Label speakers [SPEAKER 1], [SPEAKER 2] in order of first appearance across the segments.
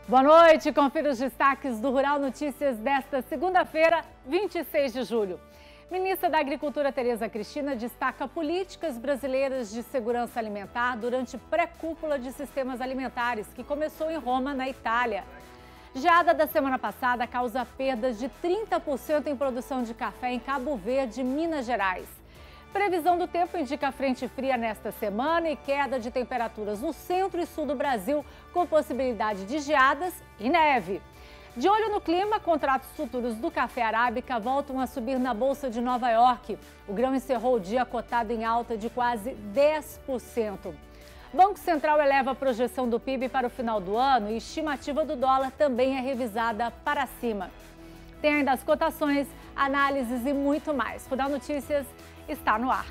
[SPEAKER 1] Boa noite, confira os destaques do Rural Notícias desta segunda-feira, 26 de julho. Ministra da Agricultura Tereza Cristina destaca políticas brasileiras de segurança alimentar durante pré-cúpula de sistemas alimentares, que começou em Roma, na Itália. Geada da semana passada causa perdas de 30% em produção de café em Cabo Verde, Minas Gerais. Previsão do tempo indica frente fria nesta semana e queda de temperaturas no centro e sul do Brasil, com possibilidade de geadas e neve. De olho no clima, contratos futuros do café arábica voltam a subir na Bolsa de Nova York. O grão encerrou o dia cotado em alta de quase 10%. Banco Central eleva a projeção do PIB para o final do ano e estimativa do dólar também é revisada para cima. Tem ainda as cotações, análises e muito mais. Rural Notícias está no ar.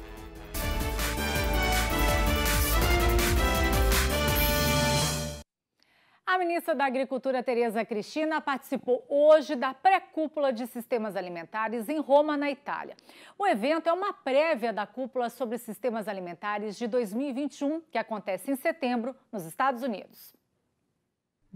[SPEAKER 1] A ministra da Agricultura, Tereza Cristina, participou hoje da pré-cúpula de sistemas alimentares em Roma, na Itália. O evento é uma prévia da cúpula sobre sistemas alimentares de 2021, que acontece em setembro, nos Estados Unidos.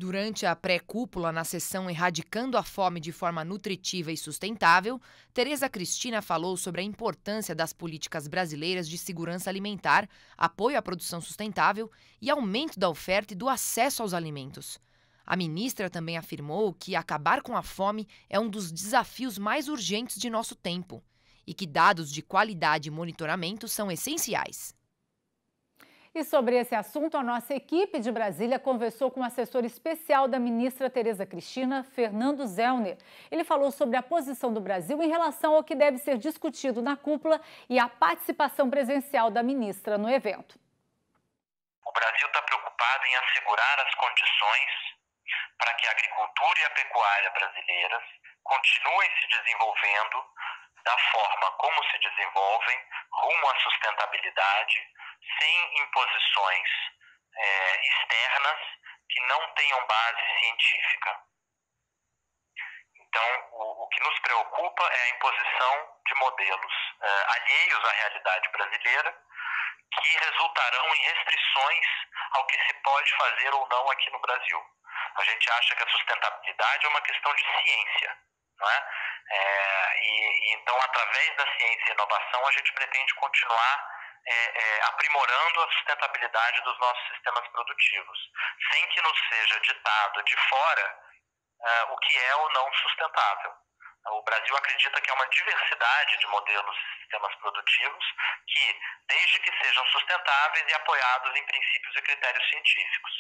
[SPEAKER 2] Durante a pré-cúpula, na sessão Erradicando a Fome de Forma Nutritiva e Sustentável, Tereza Cristina falou sobre a importância das políticas brasileiras de segurança alimentar, apoio à produção sustentável e aumento da oferta e do acesso aos alimentos. A ministra também afirmou que acabar com a fome é um dos desafios mais urgentes de nosso tempo e que dados de qualidade e monitoramento são essenciais.
[SPEAKER 1] E sobre esse assunto, a nossa equipe de Brasília conversou com o assessor especial da ministra Tereza Cristina, Fernando Zellner. Ele falou sobre a posição do Brasil em relação ao que deve ser discutido na cúpula e a participação presencial da ministra no evento.
[SPEAKER 3] O Brasil está preocupado em assegurar as condições para que a agricultura e a pecuária brasileiras continuem se desenvolvendo da forma como se desenvolvem, rumo à sustentabilidade, sem imposições externas que não tenham base científica. Então, o que nos preocupa é a imposição de modelos alheios à realidade brasileira, que resultarão em restrições ao que se pode fazer ou não aqui no Brasil. A gente acha que a sustentabilidade é uma questão de ciência, não é? Então, através da ciência e inovação, a gente pretende continuar aprimorando a sustentabilidade dos nossos sistemas produtivos, sem que nos seja ditado de fora o que é ou não sustentável. O Brasil acredita que há uma diversidade de modelos e sistemas produtivos que, desde que sejam sustentáveis e apoiados em princípios e critérios científicos.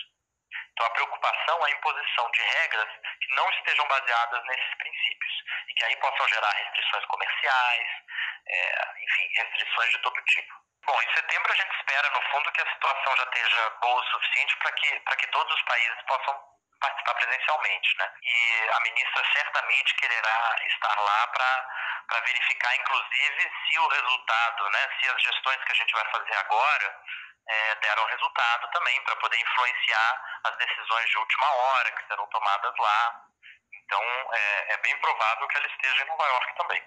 [SPEAKER 3] Então, a preocupação é a imposição de regras que não estejam baseadas nesses princípios e que aí possam gerar restrições comerciais, enfim, restrições de todo tipo. Bom, em setembro a gente espera, no fundo, que a situação já esteja boa o suficiente para que todos os países possam participar presencialmente, né? E a ministra certamente quererá estar lá para verificar, inclusive, se o resultado, né, se as gestões que a gente vai fazer agora deram resultado também, para poder influenciar as decisões de última hora que serão tomadas lá. Então, é bem provável que ela esteja em Nova York também.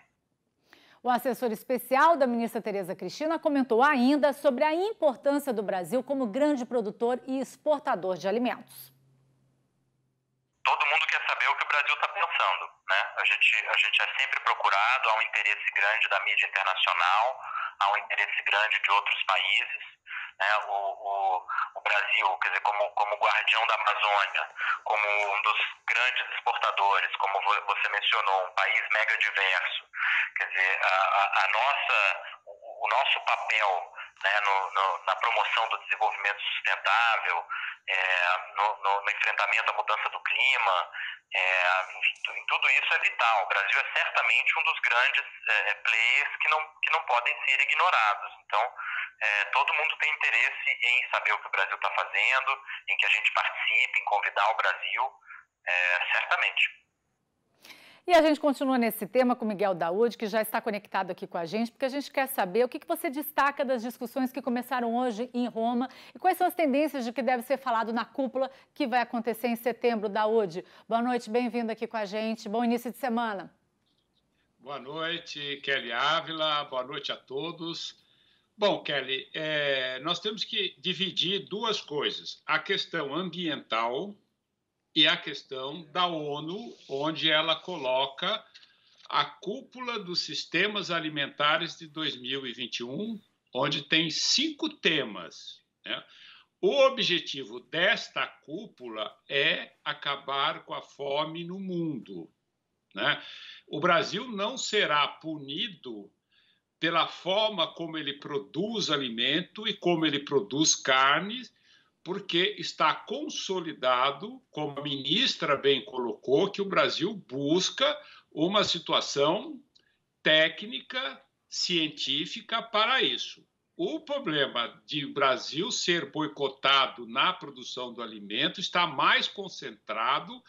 [SPEAKER 1] O assessor especial da ministra Tereza Cristina comentou ainda sobre a importância do Brasil como grande produtor e exportador de alimentos.
[SPEAKER 3] Todo mundo quer saber o que o Brasil está pensando, né? A gente é sempre procurado, há um interesse grande da mídia internacional, há um interesse grande de outros países, né? O Brasil, quer dizer, como guardião da Amazônia, como um dos grandes exportadores, como você mencionou, um país mega diverso, quer dizer, o nosso papel, né, na promoção do desenvolvimento sustentável, no enfrentamento à mudança do clima, em tudo isso é vital. O Brasil é certamente um dos grandes players que não podem ser ignorados. Então, todo mundo tem interesse em saber o que o Brasil está fazendo, em que a gente participe, em convidar o Brasil, certamente.
[SPEAKER 1] E a gente continua nesse tema com Miguel Daúde, que já está conectado aqui com a gente, porque a gente quer saber o que você destaca das discussões que começaram hoje em Roma e quais são as tendências de que deve ser falado na cúpula que vai acontecer em setembro. Daúde, boa noite, bem-vindo aqui com a gente, bom início de semana.
[SPEAKER 4] Boa noite, Kelly Ávila, boa noite a todos. Bom, Kelly, nós temos que dividir duas coisas, a questão ambiental e a questão da ONU, onde ela coloca a cúpula dos sistemas alimentares de 2021, onde tem 5 temas, né? O objetivo desta cúpula é acabar com a fome no mundo, né? O Brasil não será punido pela forma como ele produz alimento e como ele produz carne, porque está consolidado, como a ministra bem colocou, que o Brasil busca uma situação técnica, científica para isso. O problema de o Brasil ser boicotado na produção do alimento está mais concentrado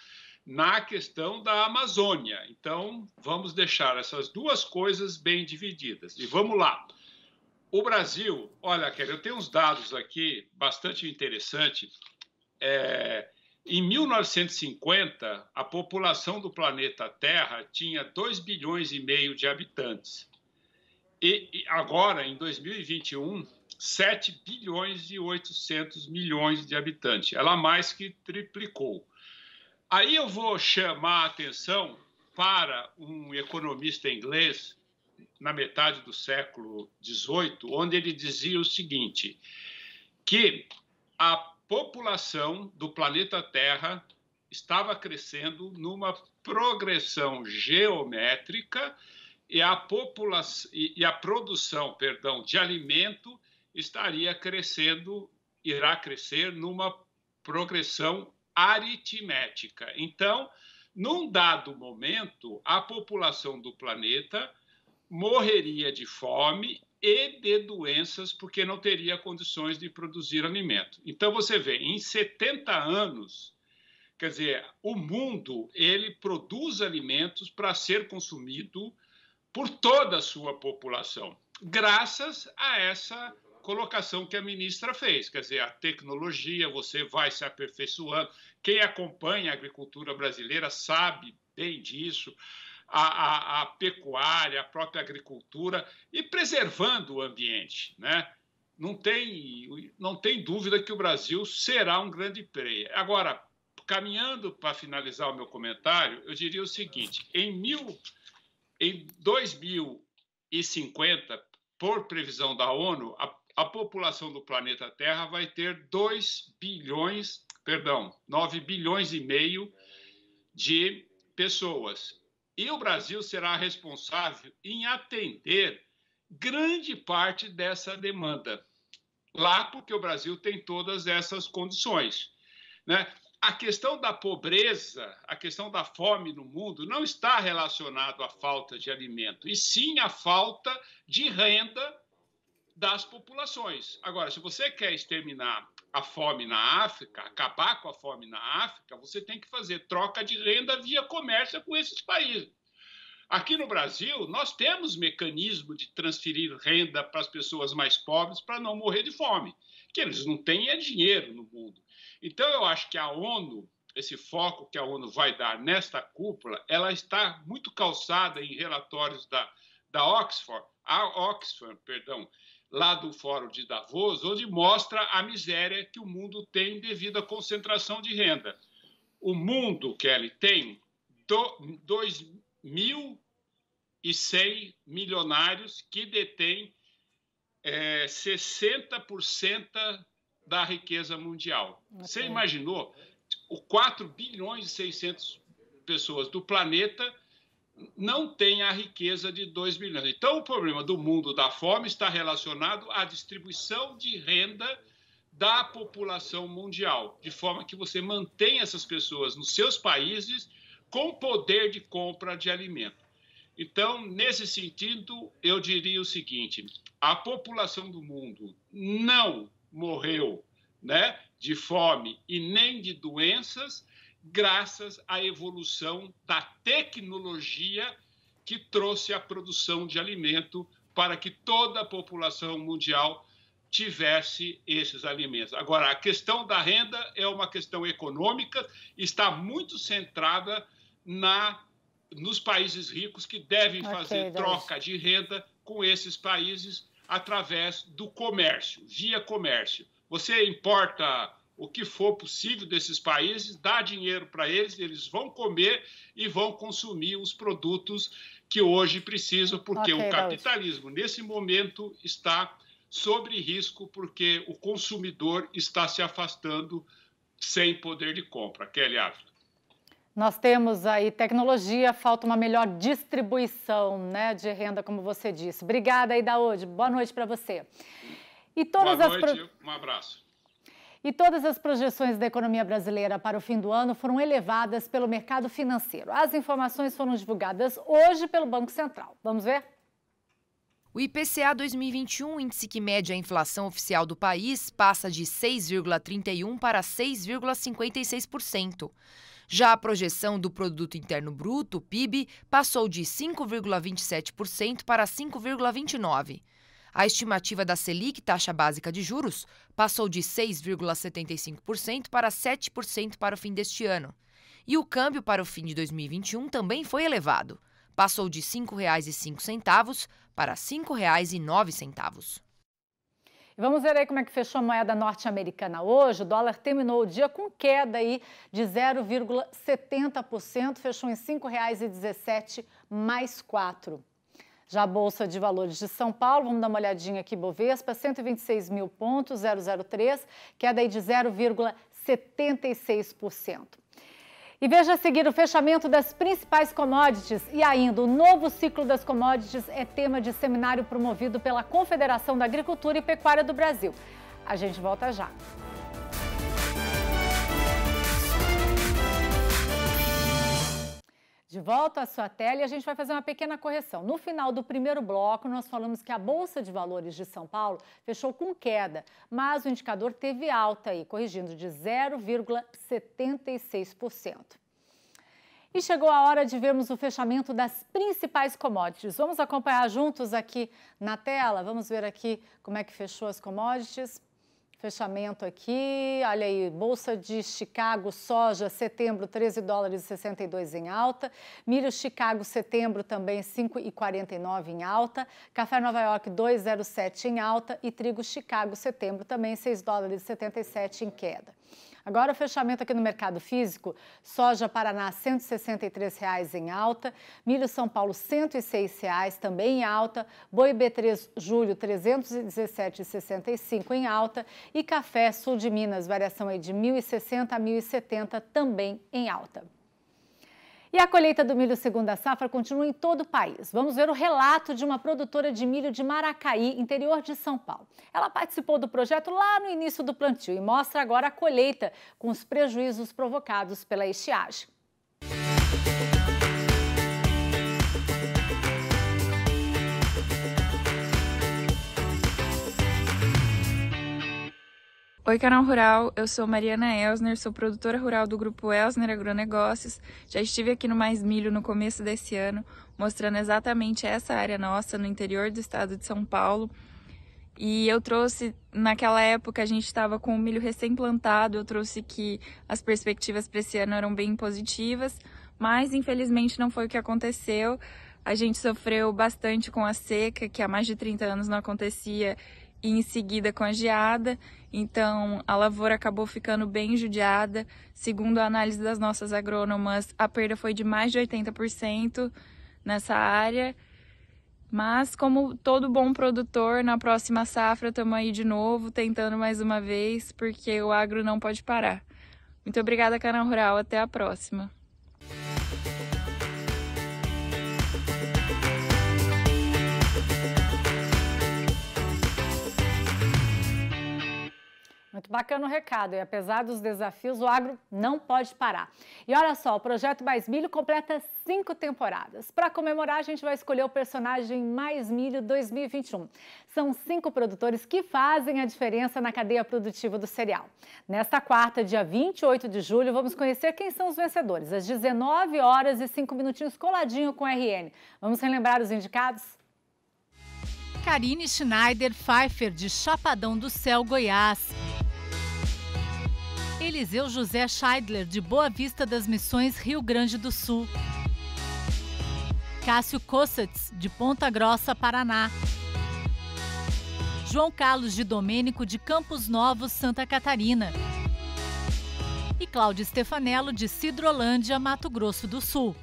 [SPEAKER 4] na questão da Amazônia. Então, vamos deixar essas duas coisas bem divididas. E vamos lá. O Brasil, olha, Kelly, eu tenho uns dados aqui bastante interessantes. Em 1950, a população do planeta Terra tinha 2,5 bilhões de habitantes. E agora, em 2021, 7,8 bilhões de habitantes. Ela mais que triplicou. Aí eu vou chamar a atenção para um economista inglês, na metade do século XVIII, onde ele dizia o seguinte, que a população do planeta Terra estava crescendo numa progressão geométrica e a produção, de alimento irá crescer numa progressão aritmética. Então, num dado momento, a população do planeta morreria de fome e de doenças porque não teria condições de produzir alimento. Então, você vê, em 70 anos, quer dizer, o mundo ele produz alimentos para ser consumido por toda a sua população, graças a essa colocação que a ministra fez. Quer dizer, a tecnologia, você vai se aperfeiçoando. Quem acompanha a agricultura brasileira sabe bem disso. A pecuária, a própria agricultura, e preservando o ambiente, né? Não tem dúvida que o Brasil será um grande player. Agora, caminhando para finalizar o meu comentário, eu diria o seguinte, em 2050, por previsão da ONU, a população do planeta Terra vai ter 9,5 bilhões de pessoas. E o Brasil será responsável em atender grande parte dessa demanda. Lá, porque o Brasil tem todas essas condições, né? A questão da pobreza, a questão da fome no mundo não está relacionado à falta de alimento, e sim à falta de renda das populações. Agora, se você quer exterminar a fome na África, acabar com a fome na África, você tem que fazer troca de renda via comércio com esses países. Aqui no Brasil, nós temos mecanismo de transferir renda para as pessoas mais pobres para não morrer de fome, que eles não têm dinheiro no mundo. Então, eu acho que a ONU, esse foco que a ONU vai dar nesta cúpula, ela está muito calçada em relatórios da Oxford, lá do Fórum de Davos, onde mostra a miséria que o mundo tem devido à concentração de renda. O mundo, Kelly, tem 2.100 milionários que detêm 60% da riqueza mundial. Okay. Você imaginou? 4 bilhões e 600 pessoas do planeta não têm a riqueza de 2 bilhões. Então, o problema do mundo da fome está relacionado à distribuição de renda da população mundial, de forma que você mantém essas pessoas nos seus países com poder de compra de alimento. Então, nesse sentido, eu diria o seguinte, a população do mundo não morreu, né, de fome e nem de doenças, graças à evolução da tecnologia que trouxe a produção de alimento para que toda a população mundial tivesse esses alimentos. Agora, a questão da renda é uma questão econômica, está muito centrada nos países ricos que devem fazer troca de renda com esses países através do comércio, via comércio. Você importa o que for possível desses países, dá dinheiro para eles, eles vão comer e vão consumir os produtos que hoje precisam, porque o capitalismo, nesse momento, está sob risco, porque o consumidor está se afastando sem poder de compra. Kelly Ávila.
[SPEAKER 1] Nós temos aí tecnologia, falta uma melhor distribuição, né, de renda, como você disse. Obrigada, Idaúde. Boa noite para você.
[SPEAKER 4] Boa noite, um abraço.
[SPEAKER 1] E todas as projeções da economia brasileira para o fim do ano foram elevadas pelo mercado financeiro. As informações foram divulgadas hoje pelo Banco Central. Vamos ver?
[SPEAKER 2] O IPCA 2021, índice que mede a inflação oficial do país, passa de 6,31% para 6,56%. Já a projeção do Produto Interno Bruto, PIB, passou de 5,27% para 5,29%. A estimativa da Selic, taxa básica de juros, passou de 6,75% para 7% para o fim deste ano. E o câmbio para o fim de 2021 também foi elevado. Passou de R$ 5,05 para R$ 5,09.
[SPEAKER 1] Vamos ver aí como é que fechou a moeda norte-americana hoje. O dólar terminou o dia com queda aí de 0,70%, fechou em R$ 5,17 mais 4. Já a Bolsa de Valores de São Paulo, vamos dar uma olhadinha aqui, Bovespa, 126.003, queda aí de 0,76%. E veja a seguir o fechamento das principais commodities e ainda o novo ciclo das commodities é tema de seminário promovido pela Confederação da Agricultura e Pecuária do Brasil. A gente volta já. De volta à sua tela e a gente vai fazer uma pequena correção. No final do primeiro bloco, nós falamos que a Bolsa de Valores de São Paulo fechou com queda, mas o indicador teve alta aí, corrigindo de 0,76%. E chegou a hora de vermos o fechamento das principais commodities. Vamos acompanhar juntos aqui na tela? Vamos ver aqui como é que fechou as commodities. Fechamento aqui, olha aí, Bolsa de Chicago, soja, setembro, $13,62 em alta. Milho Chicago, setembro, também 5,49 em alta. Café Nova York, 2,07 em alta. E trigo Chicago, setembro, também $6,77 em queda. Agora o fechamento aqui no mercado físico, soja Paraná R$ 163,00 em alta, milho São Paulo R$ 106,00 também em alta, boi B3 julho R$ 317,65 em alta e café Sul de Minas, variação aí de R$ 1.060 a R$ 1.070 também em alta. E a colheita do milho segunda safra continua em todo o país. Vamos ver o relato de uma produtora de milho de Maracaí, interior de São Paulo. Ela participou do projeto lá no início do plantio e mostra agora a colheita com os prejuízos provocados pela estiagem.
[SPEAKER 5] Oi, Canal Rural, eu sou Mariana Elsner, sou produtora rural do Grupo Elsner Agronegócios. Já estive aqui no Mais Milho no começo desse ano, mostrando exatamente essa área nossa no interior do estado de São Paulo. E eu trouxe, naquela época a gente estava com o milho recém-plantado, eu trouxe que as perspectivas para esse ano eram bem positivas, mas infelizmente não foi o que aconteceu. A gente sofreu bastante com a seca, que há mais de 30 anos não acontecia, e em seguida com a geada, então a lavoura acabou ficando bem judiada. Segundo a análise das nossas agrônomas, a perda foi de mais de 80% nessa área. Mas como todo bom produtor, na próxima safra estamos aí de novo, tentando mais uma vez, porque o agro não pode parar. Muito obrigada, Canal Rural, até a próxima.
[SPEAKER 1] Muito bacana o recado, e apesar dos desafios, o agro não pode parar. E olha só, o Projeto Mais Milho completa 5 temporadas. Para comemorar, a gente vai escolher o personagem Mais Milho 2021. São 5 produtores que fazem a diferença na cadeia produtiva do cereal. Nesta quarta, dia 28 de julho, vamos conhecer quem são os vencedores, às 19 horas e 5 minutinhos coladinho com o RN. Vamos relembrar os indicados?
[SPEAKER 6] Karine Schneider Pfeiffer, de Chapadão do Céu, Goiás. Eliseu José Scheidler, de Boa Vista das Missões, Rio Grande do Sul. Cássio Kossatz, de Ponta Grossa, Paraná. João Carlos de Domênico, de Campos Novos, Santa Catarina. Cláudia Stefanello, de Sidrolândia, Mato Grosso do Sul.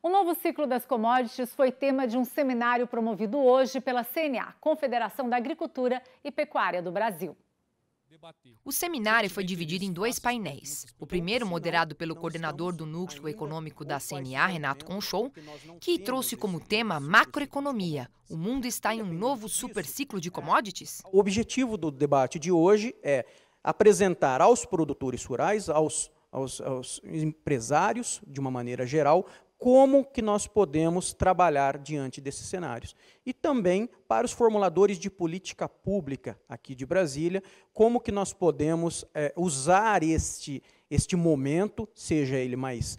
[SPEAKER 1] O novo ciclo das commodities foi tema de um seminário promovido hoje pela CNA, Confederação da Agricultura e Pecuária do Brasil.
[SPEAKER 2] O seminário foi dividido em 2 painéis. O primeiro, moderado pelo coordenador do Núcleo Econômico da CNA, Renato Conchou, que trouxe como tema macroeconomia. O mundo está em um novo superciclo de commodities?
[SPEAKER 7] O objetivo do debate de hoje é apresentar aos produtores rurais, aos empresários, de uma maneira geral, como que nós podemos trabalhar diante desses cenários. E também para os formuladores de política pública aqui de Brasília, como que nós podemos usar este momento, seja ele mais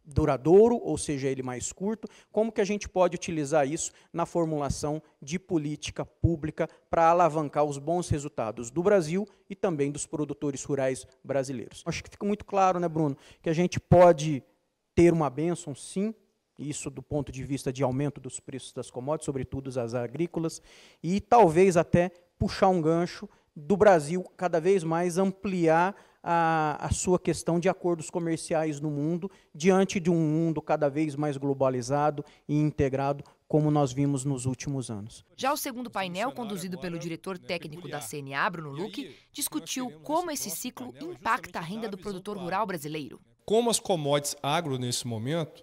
[SPEAKER 7] duradouro ou seja ele mais curto, como que a gente pode utilizar isso na formulação de política pública para alavancar os bons resultados do Brasil e também dos produtores rurais brasileiros. Acho que fica muito claro, né, Bruno, que a gente pode ter uma bênção, sim, isso do ponto de vista de aumento dos preços das commodities, sobretudo as agrícolas, e talvez até puxar um gancho do Brasil cada vez mais ampliar a sua questão de acordos comerciais no mundo, diante de um mundo cada vez mais globalizado e integrado, como nós vimos nos últimos anos.
[SPEAKER 2] Já o segundo painel, conduzido pelo diretor técnico da CNA, Bruno Luque, discutiu como esse ciclo impacta a renda do produtor rural brasileiro.
[SPEAKER 8] Como as commodities agro, nesse momento,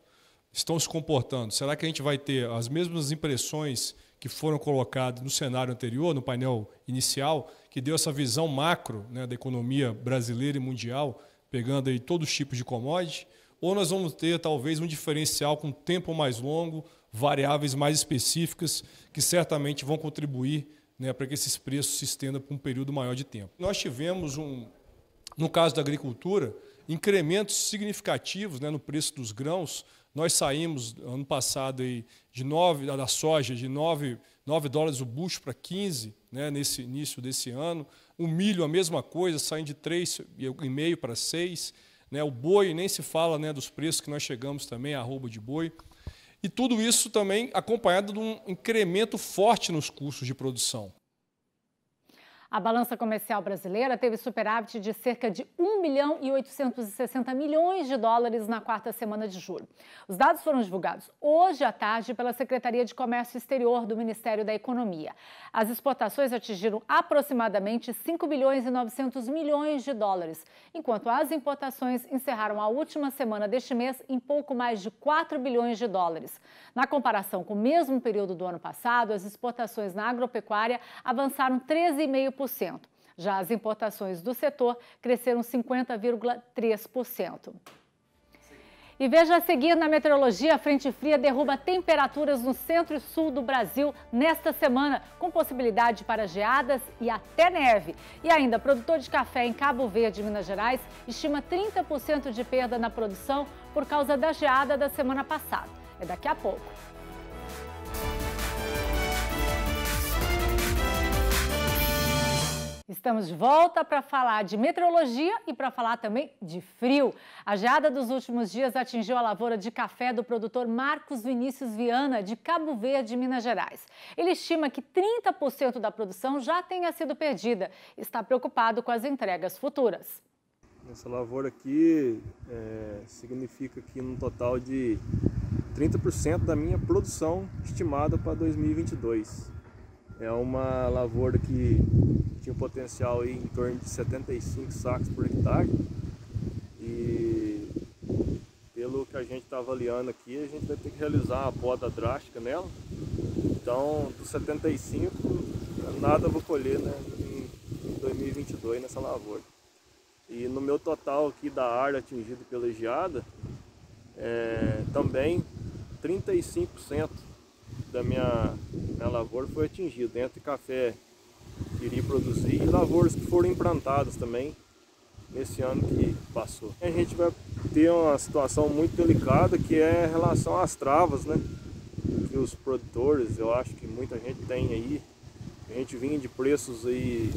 [SPEAKER 8] estão se comportando? Será que a gente vai ter as mesmas impressões que foram colocadas no cenário anterior, no painel inicial, que deu essa visão macro, né, da economia brasileira e mundial, pegando aí todos os tipos de commodities? Ou nós vamos ter, talvez, um diferencial com tempo mais longo, variáveis mais específicas, que certamente vão contribuir, né, para que esses preços se estendam por um período maior de tempo? Nós tivemos, no caso da agricultura, incrementos significativos, né, no preço dos grãos. Nós saímos, ano passado, aí, da soja de 9 dólares o bucho para 15, né, nesse início desse ano. O milho, a mesma coisa, saindo de 3,5 para 6. Né, o boi, nem se fala, né, dos preços que nós chegamos também, a arroba de boi. E tudo isso também acompanhado de um incremento forte nos custos de produção.
[SPEAKER 1] A balança comercial brasileira teve superávit de cerca de 1 bilhão e 860 milhões de dólares na quarta semana de julho. Os dados foram divulgados hoje à tarde pela Secretaria de Comércio Exterior do Ministério da Economia. As exportações atingiram aproximadamente 5 bilhões e 900 milhões de dólares, enquanto as importações encerraram a última semana deste mês em pouco mais de 4 bilhões de dólares. Na comparação com o mesmo período do ano passado, as exportações na agropecuária avançaram 13,5%. Já as importações do setor cresceram 50,3%. E veja a seguir na meteorologia, a frente fria derruba temperaturas no centro e sul do Brasil nesta semana, com possibilidade para geadas e até neve. E ainda, produtor de café em Cabo Verde, Minas Gerais, estima 30% de perda na produção por causa da geada da semana passada. É daqui a pouco. Estamos de volta para falar de meteorologia e para falar também de frio. A geada dos últimos dias atingiu a lavoura de café do produtor Marcos Vinícius Viana, de Cabo Verde, Minas Gerais. Ele estima que 30% da produção já tenha sido perdida e está preocupado com as entregas futuras.
[SPEAKER 9] Essa lavoura aqui significa que no total de 30% da minha produção estimada para 2022. É uma lavoura que tinha um potencial aí em torno de 75 sacos por hectare e pelo que a gente está avaliando aqui, a gente vai ter que realizar uma poda drástica nela. Então, dos 75, nada eu vou colher, né, em 2022 nessa lavoura. E no meu total aqui da área atingida pela geada, também 35% da minha lavoura foi atingido, entre café que iria produzir e lavouras que foram implantadas também nesse ano que passou. A gente vai ter uma situação muito delicada, que é em relação às travas, né? Que os produtores, eu acho que muita gente tem aí, a gente vinha de preços aí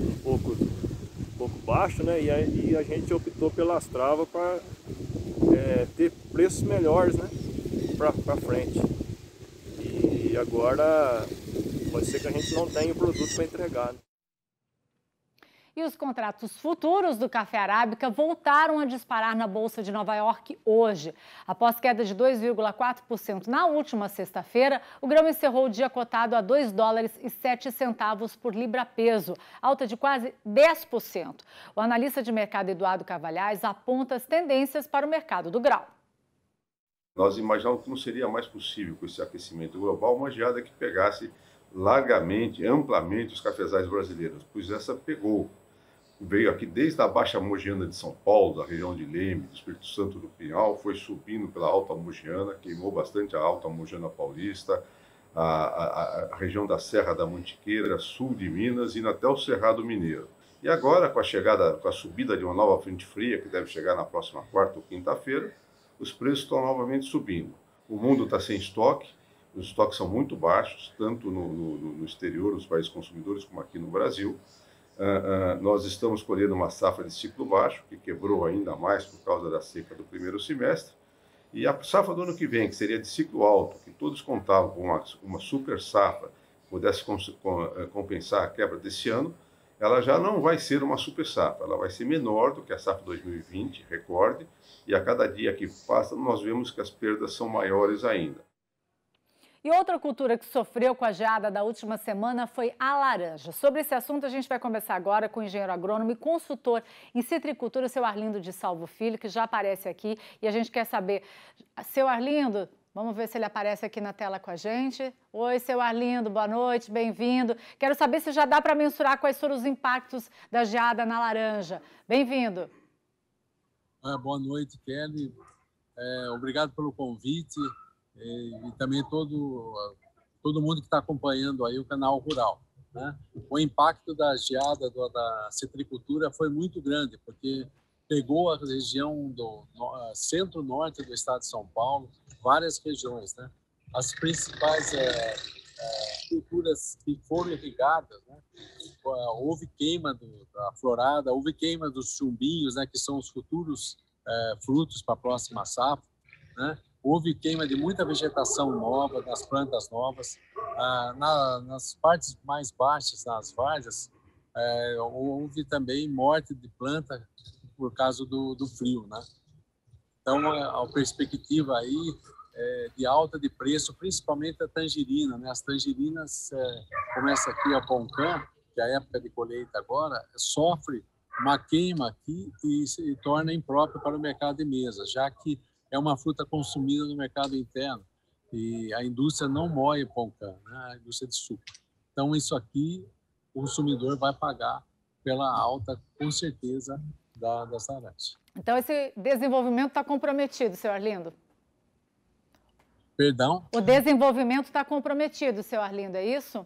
[SPEAKER 9] um pouco baixo, né? E a gente optou pelas travas para ter preços melhores, né? Para frente. E agora pode ser que a gente não tenha o produto para entregar.
[SPEAKER 1] E os contratos futuros do café arábica voltaram a disparar na Bolsa de Nova York hoje. Após queda de 2,4% na última sexta-feira, o grão encerrou o dia cotado a $2,07 por libra-peso, alta de quase 10%. O analista de mercado Eduardo Carvalhais aponta as tendências para o mercado do grau.
[SPEAKER 10] Nós imaginávamos que não seria mais possível, com esse aquecimento global, uma geada que pegasse largamente, amplamente os cafezais brasileiros, pois essa pegou. Veio aqui desde a Baixa Mogiana de São Paulo, da região de Leme, do Espírito Santo do Pinhal, foi subindo pela Alta Mogiana, queimou bastante a Alta Mogiana Paulista, a região da Serra da Mantiqueira, sul de Minas, indo até o Cerrado Mineiro. E agora, com a subida de uma nova frente fria, que deve chegar na próxima quarta ou quinta-feira, os preços estão novamente subindo. O mundo está sem estoque, os estoques são muito baixos, tanto no exterior, nos países consumidores, como aqui no Brasil. Nós estamos colhendo uma safra de ciclo baixo, que quebrou ainda mais por causa da seca do primeiro semestre. E a safra do ano que vem, que seria de ciclo alto, que todos contavam com uma super safra, que pudesse compensar a quebra desse ano, ela já não vai ser uma super safra, ela vai ser menor do que a safra 2020, recorde, e a cada dia que passa nós vemos que as perdas são maiores ainda.
[SPEAKER 1] E outra cultura que sofreu com a geada da última semana foi a laranja. Sobre esse assunto, a gente vai conversar agora com o engenheiro agrônomo e consultor em citricultura, seu Arlindo de Salvo Filho, que já aparece aqui. E a gente quer saber, seu Arlindo, vamos ver se ele aparece aqui na tela com a gente. Oi, seu Arlindo, boa noite, bem-vindo. Quero saber se já dá para mensurar quais foram os impactos da geada na laranja. Bem-vindo.
[SPEAKER 11] Boa noite, Kelly. Obrigado pelo convite. E também todo mundo que está acompanhando aí o canal Rural, né? O impacto da geada da citricultura foi muito grande, porque pegou a região do centro-norte do estado de São Paulo, várias regiões, né? As principais culturas que foram irrigadas, né? Houve queima da florada, houve queima dos chumbinhos, né? Que são os futuros frutos para a próxima safra, né? Houve queima de muita vegetação nova, das plantas novas. Nas partes mais baixas, nas várzeas, houve também morte de planta por causa do frio, né? Então, a perspectiva aí de alta de preço, principalmente a tangerina, né? As tangerinas, começa aqui a Poncã, que é a época de colheita agora, sofre uma queima aqui e se torna imprópria para o mercado de mesa, já que é uma fruta consumida no mercado interno e a indústria não moe Poncã, né? A indústria de suco. Então, isso aqui, o consumidor vai pagar pela alta, com certeza, das laranjas.
[SPEAKER 1] Então, esse desenvolvimento está comprometido, seu Arlindo?
[SPEAKER 11] Perdão?
[SPEAKER 1] O desenvolvimento está comprometido, seu Arlindo, é isso?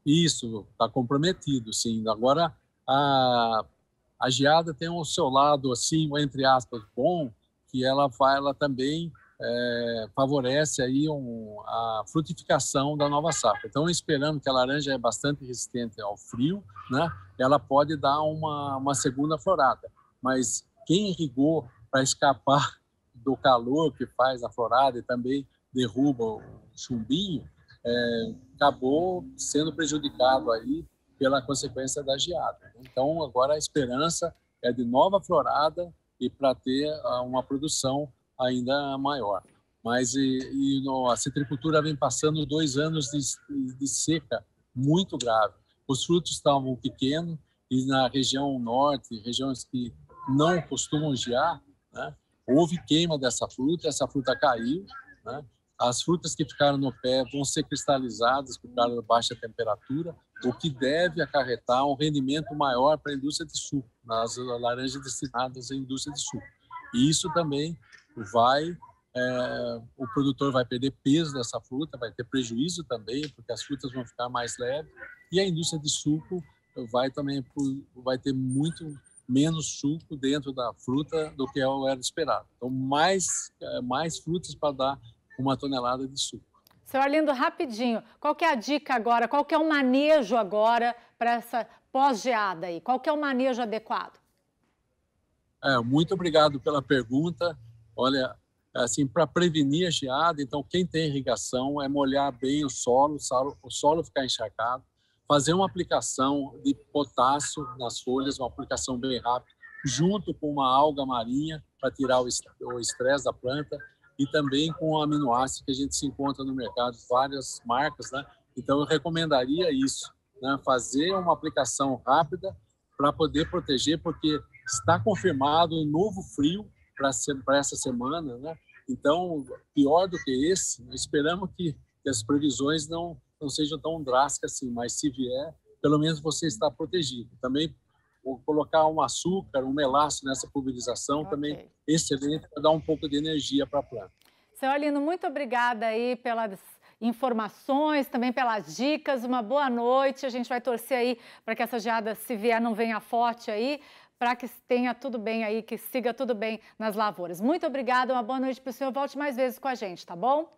[SPEAKER 11] Isso, está comprometido, sim. Agora, a geada tem o seu lado, assim, entre aspas, bom, que ela também favorece aí a frutificação da nova safra. Então, esperando que a laranja é bastante resistente ao frio, né? Ela pode dar uma segunda florada. Mas quem irrigou para escapar do calor que faz a florada e também derruba o chumbinho, acabou sendo prejudicado aí pela consequência da geada. Então, agora a esperança é de nova florada e para ter uma produção ainda maior. Mas a citricultura vem passando 2 anos de seca muito grave. Os frutos estavam pequenos e na região norte, regiões que não costumam gear, né, houve queima dessa fruta, essa fruta caiu, né? As frutas que ficaram no pé vão ser cristalizadas por causa da baixa temperatura, o que deve acarretar um rendimento maior para a indústria de suco, nas laranjas destinadas à indústria de suco. E isso também o produtor vai perder peso dessa fruta, vai ter prejuízo também, porque as frutas vão ficar mais leves, e a indústria de suco vai ter muito menos suco dentro da fruta do que era esperado. Então, mais frutas para dar 1 tonelada de suco.
[SPEAKER 1] Seu Arlindo, rapidinho, qual que é a dica agora, qual que é o manejo agora para essa pós-geada aí? Qual que é o manejo adequado?
[SPEAKER 11] Muito obrigado pela pergunta. Olha, assim, para prevenir a geada, então quem tem irrigação é molhar bem o solo ficar encharcado. fazer uma aplicação de potássio nas folhas, uma aplicação bem rápida, junto com uma alga marinha para tirar o estresse da planta e também com o aminoácido que a gente se encontra no mercado, várias marcas, né? Então eu recomendaria isso, né? Fazer uma aplicação rápida para poder proteger, porque está confirmado um novo frio para essa semana, né? Então, pior do que esse, esperamos que as previsões não sejam tão drásticas assim, mas se vier, pelo menos você está protegido. Também colocar um açúcar, um melaço nessa pulverização, também excelente para dar um pouco de energia para a planta.
[SPEAKER 1] Senhor Lino, muito obrigada aí pelas informações, também pelas dicas. Uma boa noite. A gente vai torcer aí para que essa geada, se vier, não venha forte aí, para que tenha tudo bem aí, que siga tudo bem nas lavouras. Muito obrigada, uma boa noite para o senhor. Volte mais vezes com a gente, tá bom?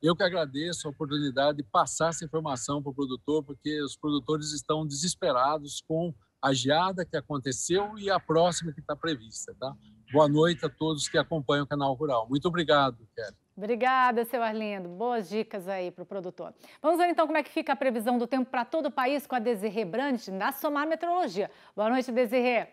[SPEAKER 11] Eu que agradeço a oportunidade de passar essa informação para o produtor, porque os produtores estão desesperados com a geada que aconteceu e a próxima que está prevista, tá? Boa noite a todos que acompanham o Canal Rural. Muito obrigado, Kelly.
[SPEAKER 1] Obrigada, seu Arlindo. Boas dicas aí para o produtor. Vamos ver então como é que fica a previsão do tempo para todo o país com a Desirê Brandt, da Somar Meteorologia. Boa noite, Desirê.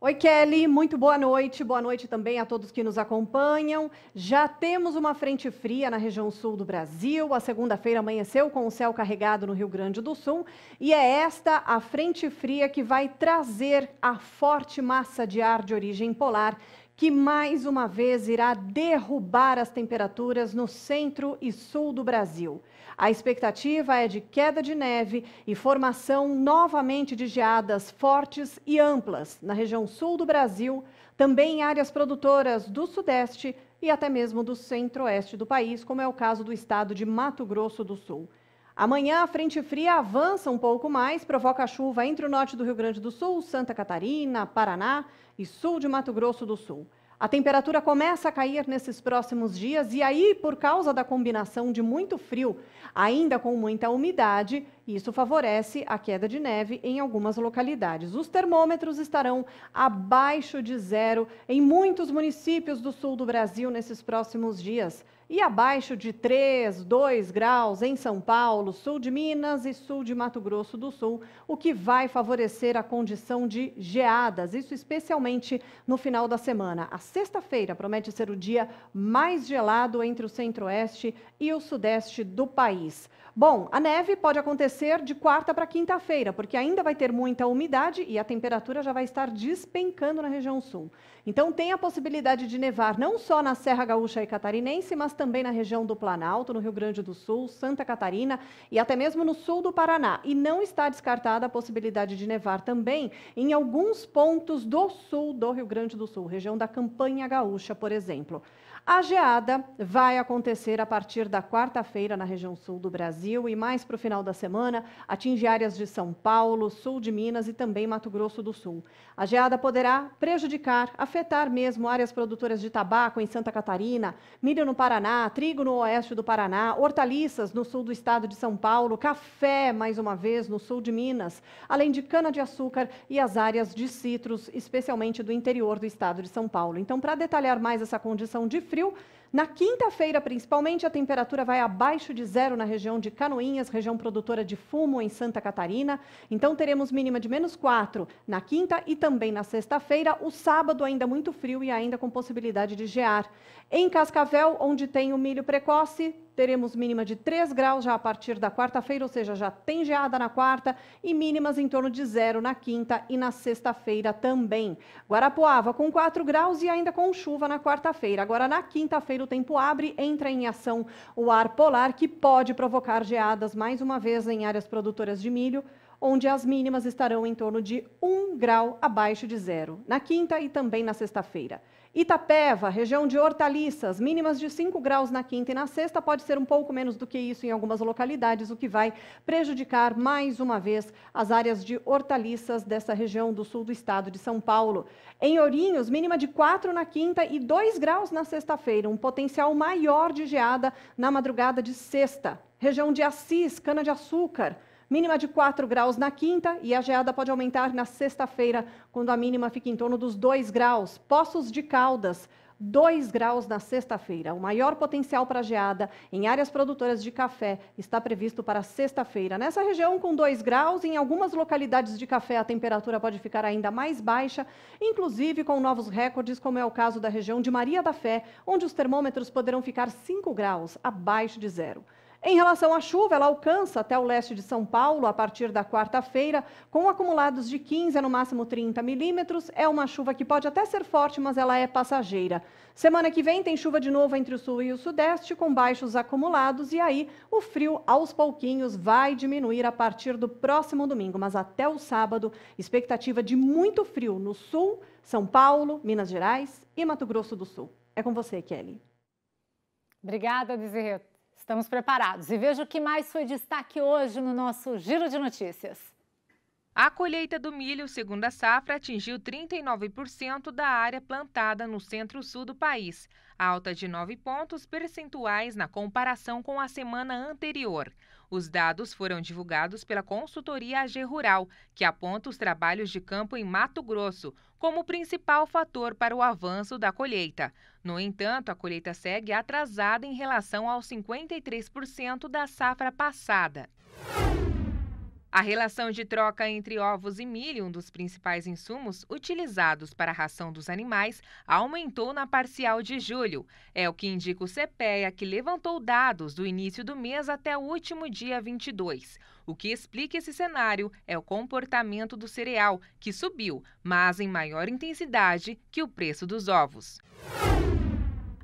[SPEAKER 12] Oi, Kelly, muito boa noite também a todos que nos acompanham. Já temos uma frente fria na região sul do Brasil, a segunda-feira amanheceu com o céu carregado no Rio Grande do Sul e é esta a frente fria que vai trazer a forte massa de ar de origem polar que mais uma vez irá derrubar as temperaturas no centro e sul do Brasil. A expectativa é de queda de neve e formação novamente de geadas fortes e amplas na região sul do Brasil, também em áreas produtoras do sudeste e até mesmo do centro-oeste do país, como é o caso do estado de Mato Grosso do Sul. Amanhã a frente fria avança um pouco mais, provoca chuva entre o norte do Rio Grande do Sul, Santa Catarina, Paraná e sul de Mato Grosso do Sul. A temperatura começa a cair nesses próximos dias e aí, por causa da combinação de muito frio, ainda com muita umidade, isso favorece a queda de neve em algumas localidades. Os termômetros estarão abaixo de zero em muitos municípios do sul do Brasil nesses próximos dias. E abaixo de 3, 2 graus em São Paulo, sul de Minas e sul de Mato Grosso do Sul, o que vai favorecer a condição de geadas, isso especialmente no final da semana. A sexta-feira promete ser o dia mais gelado entre o centro-oeste e o sudeste do país. Bom, a neve pode acontecer de quarta para quinta-feira, porque ainda vai ter muita umidade e a temperatura já vai estar despencando na região sul. Então tem a possibilidade de nevar não só na Serra Gaúcha e Catarinense, mas também na região do Planalto, no Rio Grande do Sul, Santa Catarina e até mesmo no sul do Paraná. E não está descartada a possibilidade de nevar também em alguns pontos do sul do Rio Grande do Sul, região da Campanha Gaúcha, por exemplo. A geada vai acontecer a partir da quarta-feira na região sul do Brasil e mais para o final da semana atinge áreas de São Paulo, sul de Minas e também Mato Grosso do Sul. A geada poderá prejudicar, afetar mesmo áreas produtoras de tabaco em Santa Catarina, milho no Paraná, trigo no oeste do Paraná, hortaliças no sul do estado de São Paulo, café, mais uma vez, no sul de Minas, além de cana-de-açúcar e as áreas de citros, especialmente do interior do estado de São Paulo. Então, para detalhar mais essa condição de frio, na quinta-feira, principalmente, a temperatura vai abaixo de zero na região de Canoinhas, região produtora de fumo em Santa Catarina. Então, teremos mínima de -4 na quinta e também na sexta-feira. O sábado ainda muito frio e ainda com possibilidade de gear. Em Cascavel, onde tem o milho precoce, teremos mínima de 3 graus já a partir da quarta-feira, ou seja, já tem geada na quarta e mínimas em torno de 0 na quinta e na sexta-feira também. Guarapuava com 4 graus e ainda com chuva na quarta-feira. Agora, na quinta-feira, o tempo abre, entra em ação o ar polar, que pode provocar geadas mais uma vez em áreas produtoras de milho, onde as mínimas estarão em torno de 1 grau abaixo de zero, na quinta e também na sexta-feira. Itapeva, região de hortaliças, mínimas de 5 graus na quinta e na sexta, pode ser um pouco menos do que isso em algumas localidades, o que vai prejudicar mais uma vez as áreas de hortaliças dessa região do sul do estado de São Paulo. Em Ourinhos, mínima de 4 na quinta e 2 graus na sexta-feira, um potencial maior de geada na madrugada de sexta. Região de Assis, cana-de-açúcar, mínima de 4 graus na quinta e a geada pode aumentar na sexta-feira, quando a mínima fica em torno dos 2 graus. Poços de Caldas, 2 graus na sexta-feira. O maior potencial para geada em áreas produtoras de café está previsto para sexta-feira. Nessa região, com 2 graus, em algumas localidades de café a temperatura pode ficar ainda mais baixa, inclusive com novos recordes, como é o caso da região de Maria da Fé, onde os termômetros poderão ficar 5 graus abaixo de zero. Em relação à chuva, ela alcança até o leste de São Paulo a partir da quarta-feira, com acumulados de 15 a no máximo 30 milímetros. É uma chuva que pode até ser forte, mas ela é passageira. Semana que vem tem chuva de novo entre o sul e o sudeste, com baixos acumulados, e aí o frio aos pouquinhos vai diminuir a partir do próximo domingo. Mas até o sábado, expectativa de muito frio no sul, São Paulo, Minas Gerais e Mato Grosso do Sul. É com você, Kelly.
[SPEAKER 1] Obrigada, Desirê. Estamos preparados. E veja o que mais foi destaque hoje no nosso Giro de Notícias.
[SPEAKER 13] A colheita do milho, segundo a safra, atingiu 39% da área plantada no centro-sul do país, alta de 9 pontos percentuais na comparação com a semana anterior. Os dados foram divulgados pela consultoria AG Rural, que aponta os trabalhos de campo em Mato Grosso como principal fator para o avanço da colheita. No entanto, a colheita segue atrasada em relação aos 53% da safra passada. A relação de troca entre ovos e milho, um dos principais insumos utilizados para a ração dos animais, aumentou na parcial de julho. É o que indica o CPEA, que levantou dados do início do mês até o último dia 22. O que explica esse cenário é o comportamento do cereal, que subiu, mas em maior intensidade que o preço dos ovos.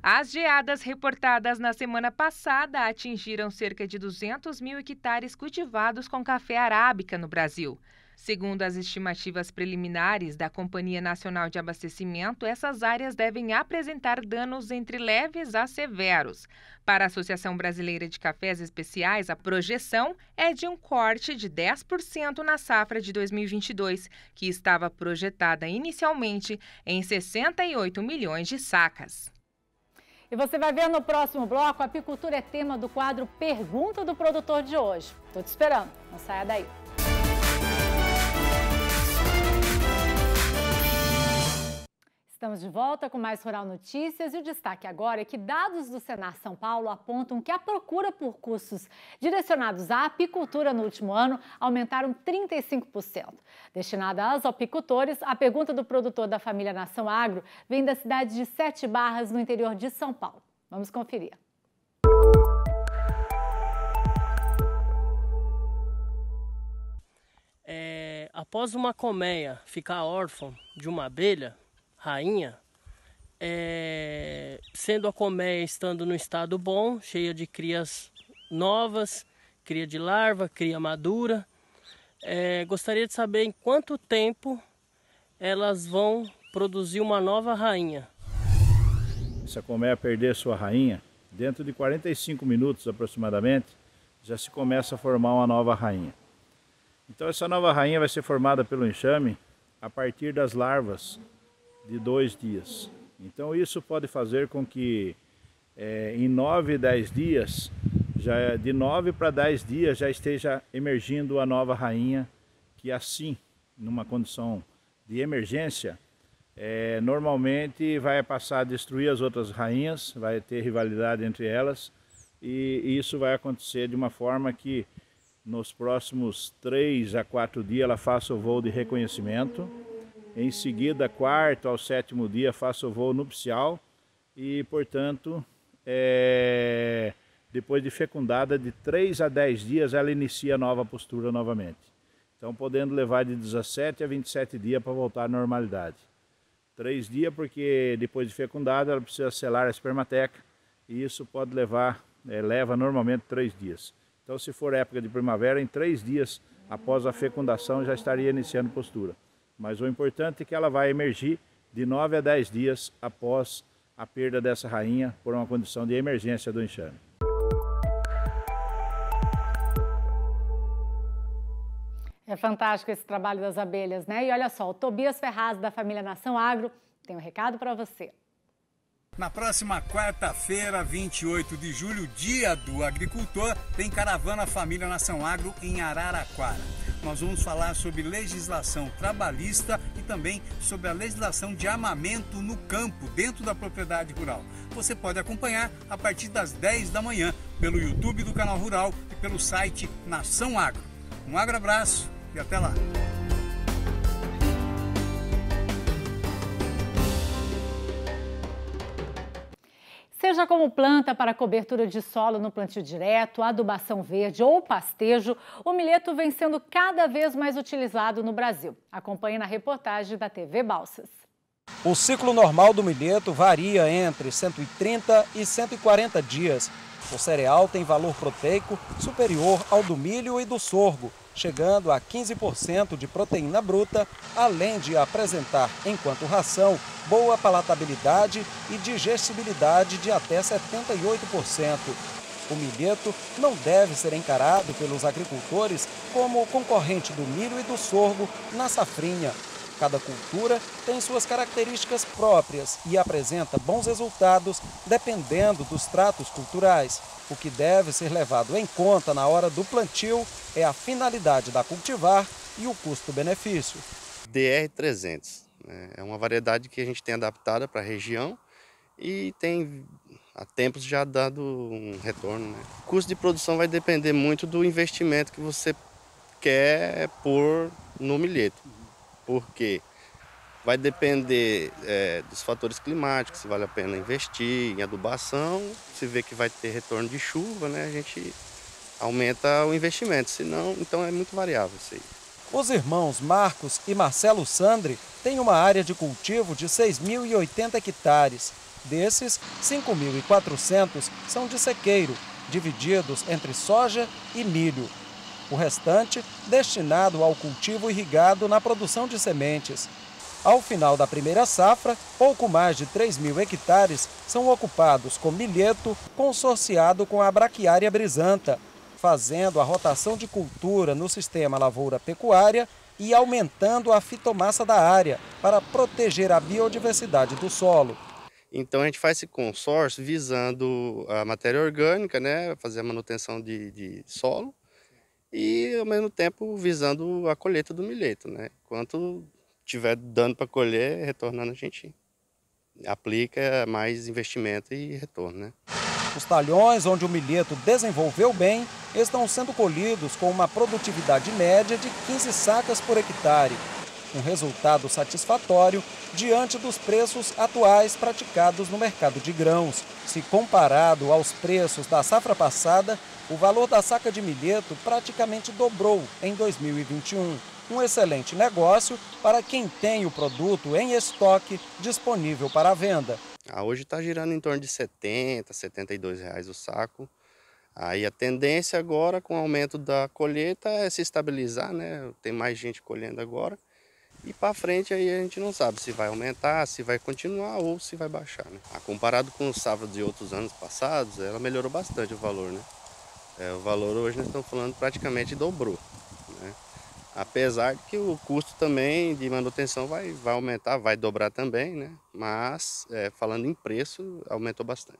[SPEAKER 13] As geadas reportadas na semana passada atingiram cerca de 200 mil hectares cultivados com café arábica no Brasil. Segundo as estimativas preliminares da Companhia Nacional de Abastecimento, essas áreas devem apresentar danos entre leves a severos. Para a Associação Brasileira de Cafés Especiais, a projeção é de um corte de 10% na safra de 2022, que estava projetada inicialmente em 68 milhões de sacas.
[SPEAKER 1] E você vai ver no próximo bloco, a apicultura é tema do quadro Pergunta do Produtor de hoje. Estou te esperando, não saia daí. Estamos de volta com mais Rural Notícias e o destaque agora é que dados do Senar São Paulo apontam que a procura por cursos direcionados à apicultura no último ano aumentaram 35%. Destinada aos apicultores, a pergunta do produtor da família Nação Agro vem da cidade de Sete Barras, no interior de São Paulo. Vamos conferir.
[SPEAKER 14] Após uma colmeia ficar órfã de uma abelha rainha, sendo a colmeia estando no estado bom, cheia de crias novas, cria de larva, cria madura, gostaria de saber em quanto tempo elas vão produzir uma nova rainha.
[SPEAKER 15] Se a colmeia perder sua rainha, dentro de 45 minutos aproximadamente, já se começa a formar uma nova rainha. Então essa nova rainha vai ser formada pelo enxame a partir das larvas de 2 dias. Então isso pode fazer com que em 9 e 10 dias, de 9 para 10 dias já esteja emergindo a nova rainha, que assim, numa condição de emergência, normalmente vai passar a destruir as outras rainhas, vai ter rivalidade entre elas, e isso vai acontecer de uma forma que nos próximos 3 a 4 dias ela faça o voo de reconhecimento. Em seguida, 4º ao 7º dia, faça o voo nupcial e, portanto, depois de fecundada, de 3 a 10 dias, ela inicia a nova postura novamente. Então, podendo levar de 17 a 27 dias para voltar à normalidade. 3 dias, porque depois de fecundada, ela precisa selar a espermateca e isso pode leva normalmente 3 dias. Então, se for época de primavera, em 3 dias após a fecundação, já estaria iniciando postura. Mas o importante é que ela vai emergir de 9 a 10 dias após a perda dessa rainha por uma condição de emergência do enxame.
[SPEAKER 1] É fantástico esse trabalho das abelhas, né? E olha só, o Tobias Ferraz, da família Nação Agro, tem um recado para você.
[SPEAKER 16] Na próxima quarta-feira, 28 de julho, Dia do Agricultor, tem Caravana Família Nação Agro em Araraquara. nós vamos falar sobre legislação trabalhista e também sobre a legislação de armamento no campo, dentro da propriedade rural. Você pode acompanhar a partir das 10 da manhã pelo YouTube do Canal Rural e pelo site Nação Agro. Um abraço e até lá!
[SPEAKER 1] Seja como planta para cobertura de solo no plantio direto, adubação verde ou pastejo, o milheto vem sendo cada vez mais utilizado no Brasil. Acompanhe na reportagem da TV Balsas.
[SPEAKER 7] O ciclo normal do milheto varia entre 130 e 140 dias. O cereal tem valor proteico superior ao do milho e do sorgo, chegando a 15% de proteína bruta, além de apresentar, enquanto ração, boa palatabilidade e digestibilidade de até 78%. O milheto não deve ser encarado pelos agricultores como concorrente do milho e do sorgo na safrinha. Cada cultura tem suas características próprias e apresenta bons resultados dependendo dos tratos culturais. O que deve ser levado em conta na hora do plantio é a finalidade da cultivar e o custo-benefício.
[SPEAKER 17] DR300 é uma variedade que a gente tem adaptada para a região e tem há tempos já dado um retorno. O custo de produção vai depender muito do investimento que você quer pôr no milheto. Porque vai depender dos fatores climáticos, se vale a pena investir em adubação, se vê que vai ter retorno de chuva, né, a gente aumenta o investimento, senão, então é muito variável isso aí.
[SPEAKER 7] Os irmãos Marcos e Marcelo Sandri têm uma área de cultivo de 6.080 hectares. Desses, 5.400 são de sequeiro, divididos entre soja e milho. O restante destinado ao cultivo irrigado na produção de sementes. Ao final da primeira safra, pouco mais de 3.000 hectares são ocupados com milheto consorciado com a braquiária brisanta, fazendo a rotação de cultura no sistema lavoura-pecuária e aumentando a fitomassa da área para proteger a biodiversidade do solo.
[SPEAKER 17] Então a gente faz esse consórcio visando a matéria orgânica, né, fazer a manutenção de solo, e ao mesmo tempo visando a colheita do milheto, né? Quanto tiver dando para colher, retornando, a gente aplica mais investimento e retorno, né?
[SPEAKER 7] Os talhões onde o milheto desenvolveu bem estão sendo colhidos com uma produtividade média de 15 sacas por hectare. Um resultado satisfatório diante dos preços atuais praticados no mercado de grãos. Se comparado aos preços da safra passada, o valor da saca de milheto praticamente dobrou em 2021. Um excelente negócio para quem tem o produto em estoque disponível para a venda.
[SPEAKER 17] Hoje está girando em torno de R$70, R$72 o saco. Aí a tendência agora, com o aumento da colheita, é se estabilizar, né? Tem mais gente colhendo agora. E para frente aí a gente não sabe se vai aumentar, se vai continuar ou se vai baixar, né? Comparado com os safras de outros anos passados, ela melhorou bastante o valor, né? O valor hoje nós estamos falando praticamente dobrou, né? Apesar de que o custo também de manutenção vai aumentar, vai dobrar também, né? Mas falando em preço, aumentou bastante.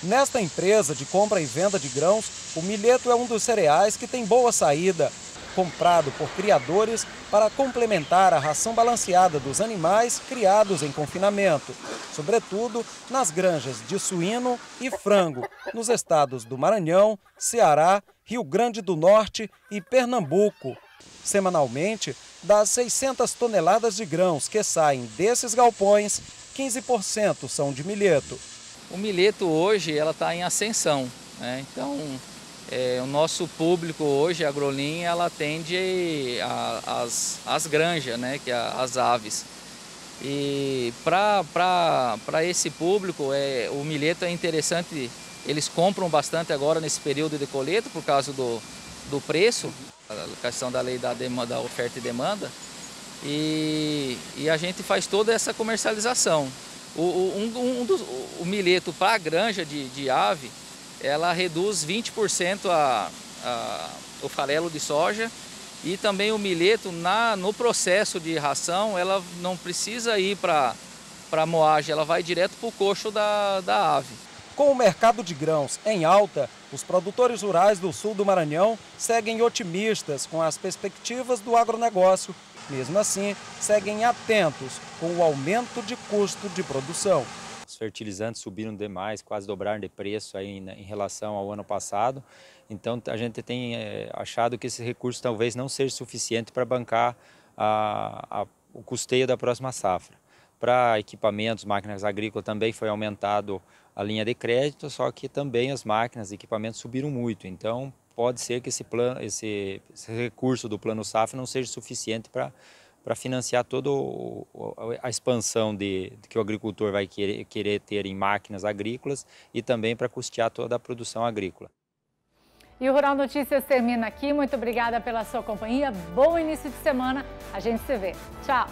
[SPEAKER 7] Nesta empresa de compra e venda de grãos, o milheto é um dos cereais que tem boa saída. Comprado por criadores para complementar a ração balanceada dos animais criados em confinamento, sobretudo nas granjas de suíno e frango, nos estados do Maranhão, Ceará, Rio Grande do Norte e Pernambuco. Semanalmente, das 600 toneladas de grãos que saem desses galpões, 15% são de milheto.
[SPEAKER 18] O milheto hoje ela está em ascensão, né? Então o nosso público hoje, a Agrolinha, ela atende as granjas, né, que as aves. E para esse público, o milheto é interessante, eles compram bastante agora nesse período de colheita por causa do preço, a questão da lei da oferta e demanda, e a gente faz toda essa comercialização. O milheto para a granja de ave, ela reduz 20% o farelo de soja, e também o milheto no processo de ração, ela não precisa ir para a moagem, ela vai direto para o coxo da ave.
[SPEAKER 7] Com o mercado de grãos em alta,
[SPEAKER 19] Os produtores rurais do sul do Maranhão seguem otimistas com as perspectivas do agronegócio. Mesmo assim, seguem atentos com o aumento de custo de produção.
[SPEAKER 20] Os fertilizantes subiram demais, quase dobraram de preço aí em relação ao ano passado. Então, a gente tem achado que esse recurso talvez não seja suficiente para bancar o custeio da próxima safra. Para equipamentos, máquinas agrícolas também foi aumentado a linha de crédito, só que também as máquinas e equipamentos subiram muito. Então, pode ser que esse recurso do Plano Safra não seja suficiente para financiar toda a expansão que o agricultor vai querer ter em máquinas agrícolas e também para custear toda a produção agrícola.
[SPEAKER 1] E o Rural Notícias termina aqui. Muito obrigada pela sua companhia. Bom início de semana. A gente se vê. Tchau!